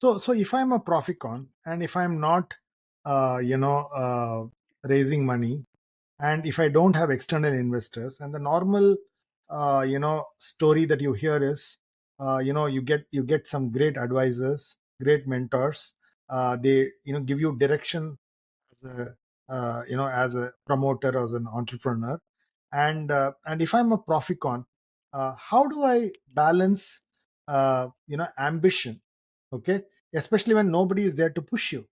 So if I'm a Proficon and if I'm not, raising money, and if I don't have external investors, and the normal, story that you hear is, you get some great advisors, great mentors. They give you direction as a as a promoter, as an entrepreneur. And if I'm a Proficon, how do I balance ambition, okay, especially when nobody is there to push you?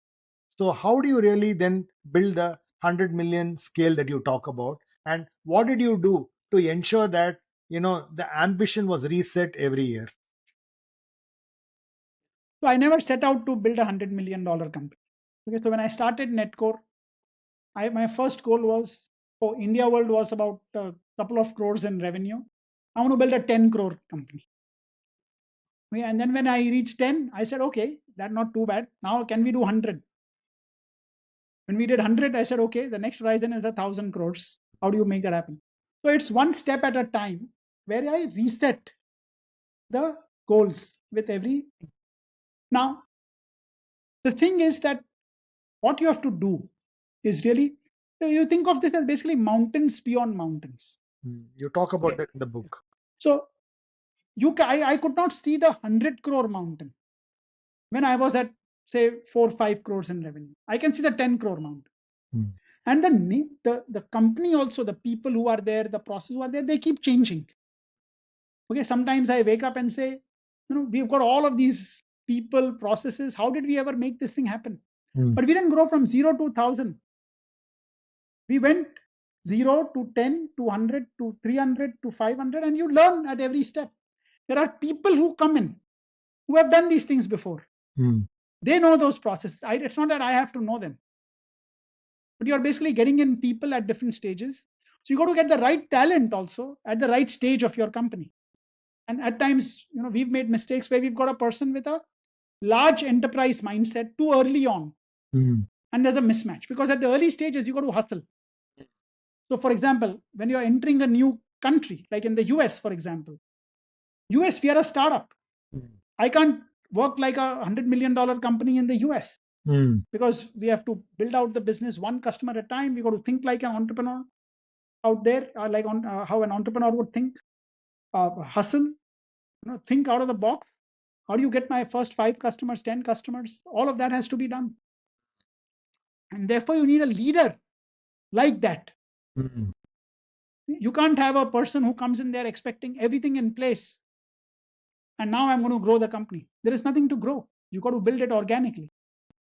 So how do you really then build the 100 million scale that you talk about? And what did you do to ensure that the ambition was reset every year? So I never set out to build $100 million company. Okay, so when I started Netcore, my first goal was, oh, India World was about a couple of crores in revenue. I want to build a 10 crore company. Okay, and then when I reached 10, I said, okay, that's not too bad. Now can we do 100? When we did 100, I said, okay, the next horizon is 1,000 crores. How do you make that happen? So it's one step at a time where I reset the goals with every. Now, the thing is that what you have to do is really, so you think of this as basically mountains beyond mountains. You talk about Okay. that in the book. So I could not see the 100 crore mountain when I was at, say, 4 or 5 crores in revenue. I can see the 10 crore mountain. Mm. And the company also, the people who are there, the process who are there, they keep changing. Okay, sometimes I wake up and say, we've got all of these people, processes. How did we ever make this thing happen? Mm. But we didn't grow from 0 to 1,000. We went 0 to 10 to 100 to 300 to 500, and you learn at every step. There are people who come in who have done these things before. Mm. They know those processes. It's not that I have to know them, but you're basically getting in people at different stages. So you got to get the right talent also at the right stage of your company. And at times, we've made mistakes where we've got a person with a large enterprise mindset too early on, Mm. and there's a mismatch because at the early stages you got to hustle. So, for example, when you're entering a new country, like in the US, for example, US, we are a startup. Mm. I can't work like $100 million company in the US Mm. because we have to build out the business one customer at a time. We got to think like an entrepreneur out there, like on how an entrepreneur would think, hustle, think out of the box. How do you get my first 5 customers, 10 customers? All of that has to be done. And therefore, you need a leader like that. Mm. You can't have a person who comes in there expecting everything in place and now I'm going to grow the company. There is nothing to grow. You got to build it organically.